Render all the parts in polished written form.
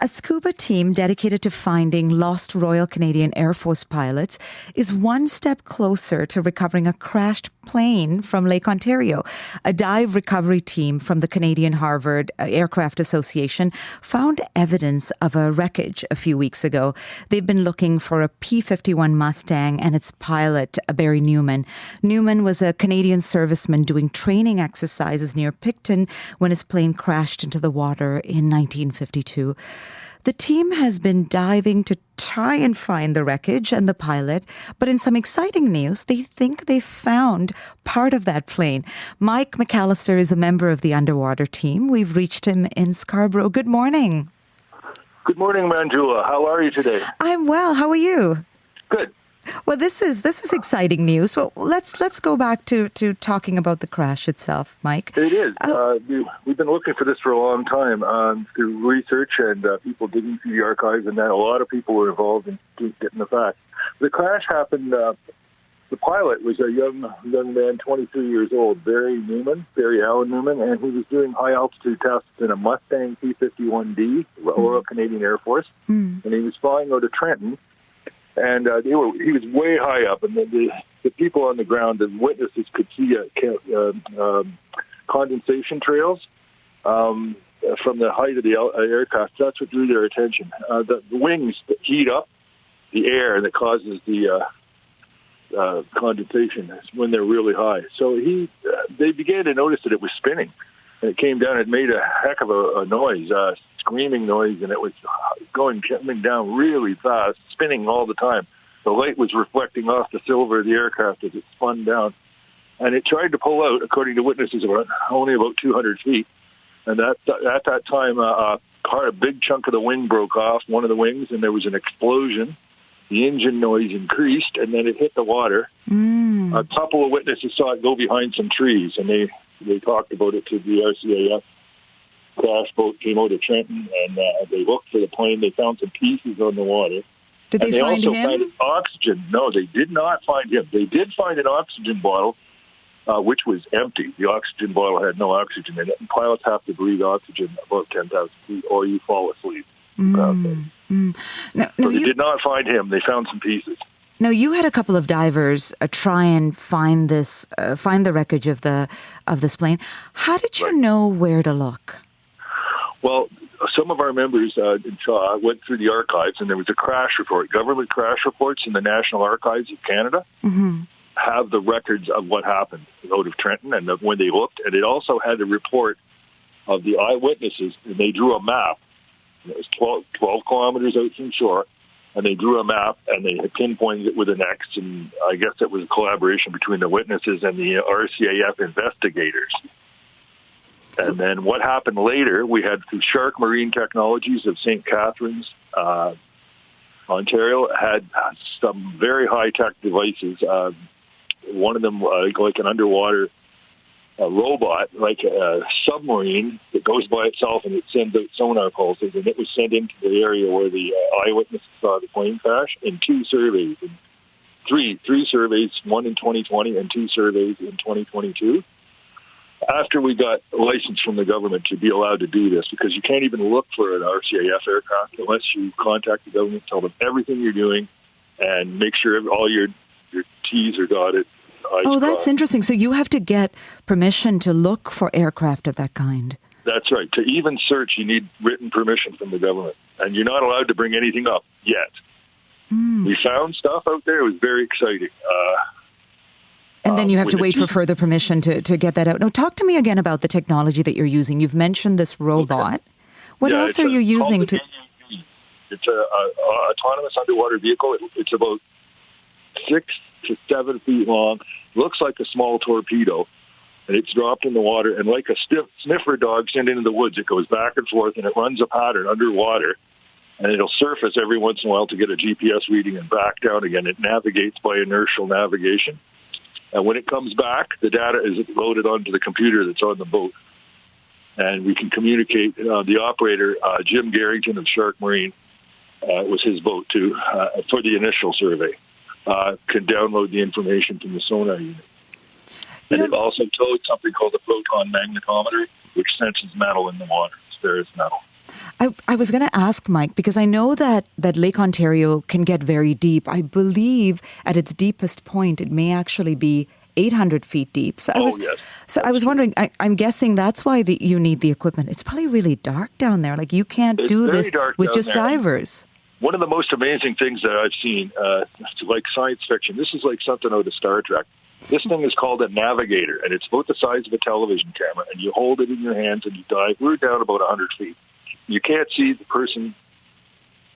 A scuba team dedicated to finding lost Royal Canadian Air Force pilots is one step closer to recovering a crashed plane from Lake Ontario. A dive recovery team from the Canadian Harvard Aircraft Association found evidence of a wreckage a few weeks ago. They've been looking for a P51 Mustang and its pilot, Barry Newman. Newman was a Canadian serviceman doing training exercises near Picton when his plane crashed into the water in 1952. The team has been diving to try and find the wreckage and the pilot, but in some exciting news, they think they found part of that plane. Mike McAllister is a member of the underwater team. We've reached him in Scarborough. Good morning. Good morning, Manjula. How are you today? I'm well. How are you? Good. Well, this is exciting news. Well, let's go back to talking about the crash itself, Mike. It is. We've been looking for this for a long time through research and people digging through the archives, and then a lot of people were involved in getting the facts. The crash happened. The pilot was a young man, 23 years old, Barry Allen Newman, and he was doing high altitude tests in a Mustang P51-D, Royal Canadian Air Force, and he was flying out of Trenton. And he was way high up, and the people on the ground, the witnesses, could see condensation trails from the height of the aircraft. That's what drew their attention. The wings heat up the air that causes the condensation when they're really high. So they began to notice that it was spinning. And it came down. It made a heck of a noise, screaming noise, and it was coming down really fast, spinning all the time. The light was reflecting off the silver of the aircraft as it spun down. And it tried to pull out, according to witnesses, only about 200 feet. And at that time, a big chunk of the wing broke off, one of the wings, and there was an explosion. The engine noise increased, and then it hit the water. A couple of witnesses saw it go behind some trees, and they talked about it to the RCAF. Crash boat came out of Trenton, and they looked for the plane. They found some pieces on the water. Did they find him? Found oxygen. No, they did not find him. They did find an oxygen bottle, which was empty. The oxygen bottle had no oxygen in it. And pilots have to breathe oxygen above 10,000 feet, or you fall asleep. No, they did not find him. They found some pieces. Now, you had a couple of divers try and find the wreckage of this plane. How did you know where to look? Well, some of our members in Shaw went through the archives, and there was a crash report. Government crash reports in the National Archives of Canada have the records of what happened out of Trenton and when they looked. And it also had a report of the eyewitnesses, and they drew a map. It was 12 kilometers out from shore. And they drew a map, and they had pinpointed it with an X, and I guess it was a collaboration between the witnesses and the RCAF investigators. And then what happened later, we had through Shark Marine Technologies of St. Catharines, Ontario, had some very high-tech devices. One of them, like an underwater robot, like a submarine that goes by itself, and it sends out sonar pulses, and it was sent into the area where the eyewitnesses saw the plane crash in two surveys, and three surveys, one in 2020 and two surveys in 2022. After we got a license from the government to be allowed to do this, because you can't even look for an RCAF aircraft unless you contact the government, tell them everything you're doing, and make sure all your T's are dotted. Oh, that's interesting. So you have to get permission to look for aircraft of that kind. That's right. To even search, you need written permission from the government. And you're not allowed to bring anything up yet. We found stuff out there. It was very exciting. And then you have to wait for further permission to get that out. Now, talk to me again about the technology that you're using. You've mentioned this robot. Okay. What else are you using to... It's an autonomous underwater vehicle. It's about 6 to 7 feet long. Looks like a small torpedo. And it's dropped in the water. And like a sniffer dog sent into the woods, it goes back and forth, and it runs a pattern underwater. And it'll surface every once in a while to get a GPS reading and back down again. It navigates by inertial navigation. And when it comes back, the data is loaded onto the computer that's on the boat. And we can communicate. The operator, Jim Garrington of Shark Marine, was his boat too, for the initial survey, can download the information from the sonar unit. And it also towed something called the proton magnetometer, which senses metal in the water. It's ferrous metal. I was going to ask Mike, because I know that Lake Ontario can get very deep. I believe at its deepest point, it may actually be 800 feet deep. So I was wondering, I'm guessing that's why you need the equipment. It's probably really dark down there. Like, you can't do this with just divers. One of the most amazing things that I've seen, like science fiction, this is like something out of Star Trek. This thing is called a navigator, and it's about the size of a television camera, and you hold it in your hands and you dive. We're down about 100 feet. You can't see the person.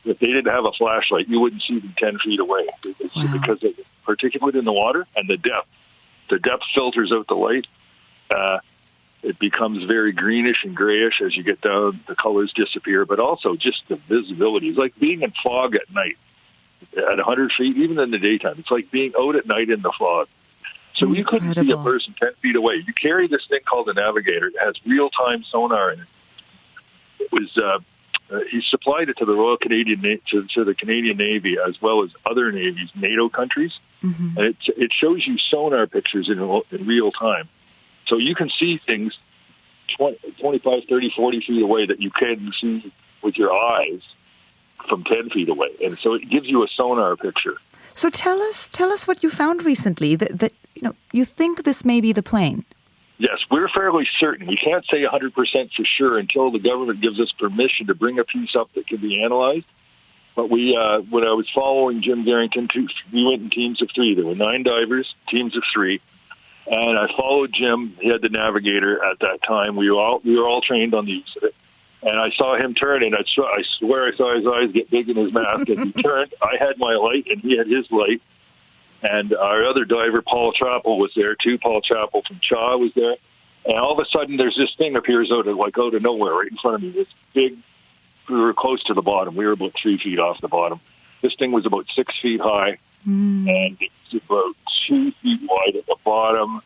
If they didn't have a flashlight, you wouldn't see them 10 feet away. Wow. Because of the particulate in the water and the depth. The depth filters out the light. It becomes very greenish and grayish as you get down. The colors disappear, but also just the visibility. It's like being in fog at night at 100 feet, even in the daytime. It's like being out at night in the fog. So you couldn't see a person 10 feet away. You carry this thing called a navigator. It has real-time sonar in it. It was he supplied it to the Royal Canadian to the Canadian Navy as well as other navies, NATO countries, and it shows you sonar pictures in real time. So you can see things 25, 30, 40 feet away that you can't see with your eyes from 10 feet away, and so it gives you a sonar picture. So tell us what you found recently that you think this may be the plane. Yes, we're fairly certain. We can't say 100% for sure until the government gives us permission to bring a piece up that can be analyzed. But we, when I was following Jim Garrington, we went in teams of 3. There were 9 divers, teams of 3, and I followed Jim. He had the navigator at that time. We were all trained on the use of it. And I saw him turn, and I swear I saw his eyes get big in his mask. As he turned, I had my light, and he had his light. And our other diver, Paul Chappell, was there too. Paul Chappell from Shaw was there. And all of a sudden, there's this thing appears out of nowhere right in front of me. This big, we were close to the bottom. We were about 3 feet off the bottom. This thing was about 6 feet high, and it's about 2 feet wide at the bottom,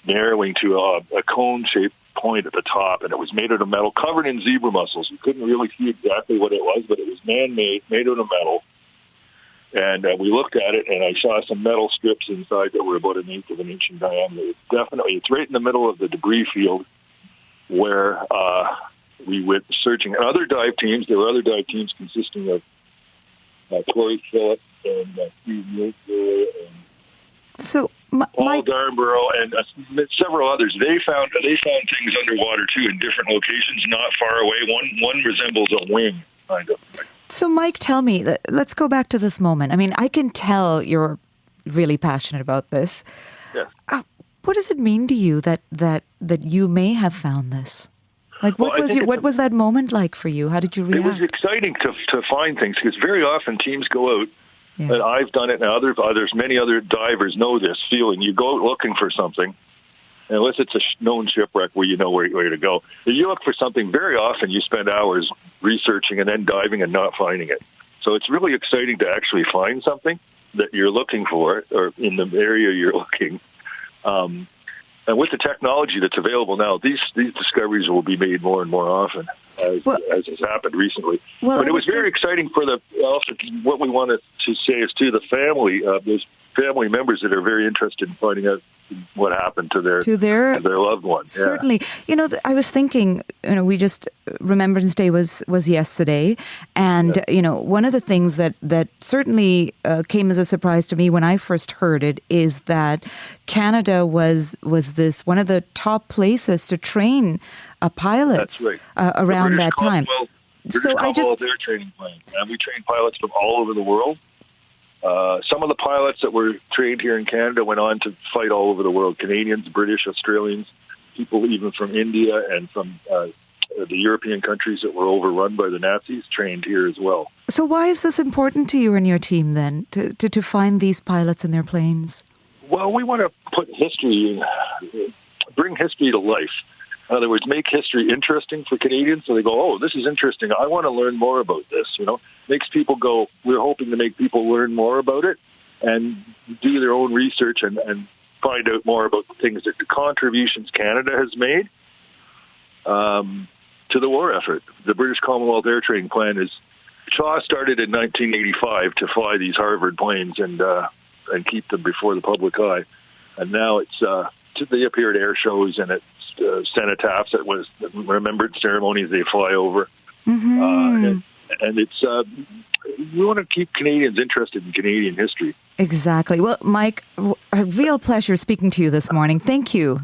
narrowing to a cone-shaped point at the top. And it was made out of metal, covered in zebra mussels. You couldn't really see exactly what it was, but it was man-made, made out of metal. And we looked at it, and I saw some metal strips inside that were about 1/8 of an inch in diameter. It's right in the middle of the debris field where we went searching. And there were other dive teams consisting of Corey Phillips and Steve Milker and Paul Darnborough and several others. They found things underwater too in different locations, not far away. One resembles a wing, kind of. So, Mike, tell me, let's go back to this moment. I mean, I can tell you're really passionate about this. Yeah. What does it mean to you that you may have found this? Like, what was that moment like for you? How did you react? It was exciting to find things, because very often teams go out, and I've done it, and others, many other divers know this feeling. You go out looking for something, unless it's a known shipwreck where you know where to go. If you look for something, very often you spend hours researching and then diving and not finding it. So it's really exciting to actually find something that you're looking for, or in the area you're looking. And with the technology that's available now, these discoveries will be made more and more often, as has happened recently. But it was very exciting for what we wanted to say is to the family, those family members that are very interested in finding out what happened to their loved ones. Certainly. Yeah. I was thinking, we just, Remembrance Day was yesterday. And, one of the things that certainly came as a surprise to me when I first heard it is that Canada was this one of the top places to train pilots around that time. So their training plan. And we train pilots from all over the world. Some of the pilots that were trained here in Canada went on to fight all over the world. Canadians, British, Australians, people even from India and from the European countries that were overrun by the Nazis trained here as well. So why is this important to you and your team then, to find these pilots and their planes? Well, we want to bring history to life. In other words, make history interesting for Canadians, so they go, oh, this is interesting. I want to learn more about this. Makes people go, we're hoping to make people learn more about it and do their own research and find out more about the things that the contributions Canada has made to the war effort. The British Commonwealth Air Training Plan Shaw started in 1985 to fly these Harvard planes and keep them before the public eye. And now they appear at air shows and at cenotaphs, at remembrance ceremonies they fly over. And it's we want to keep Canadians interested in Canadian history. Exactly. Well, Mike, a real pleasure speaking to you this morning. Thank you.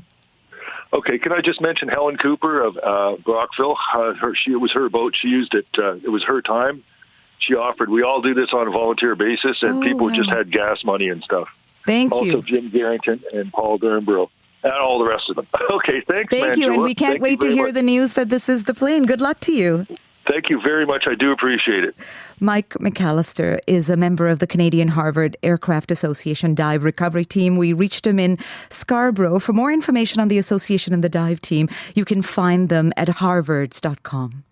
Okay, can I just mention Helen Cooper of Brockville? It was her boat. She used it. It was her time. She offered. We all do this on a volunteer basis, and people just had gas money and stuff. Thank you. Also, Jim Garrington and Paul Durnborough and all the rest of them. Okay, thanks, Thank you, and we can't wait to hear the news that this is the plane. Good luck to you. Thank you very much. I do appreciate it. Mike McAllister is a member of the Canadian Harvard Aircraft Association Dive Recovery Team. We reached him in Scarborough. For more information on the association and the dive team, you can find them at harvards.com.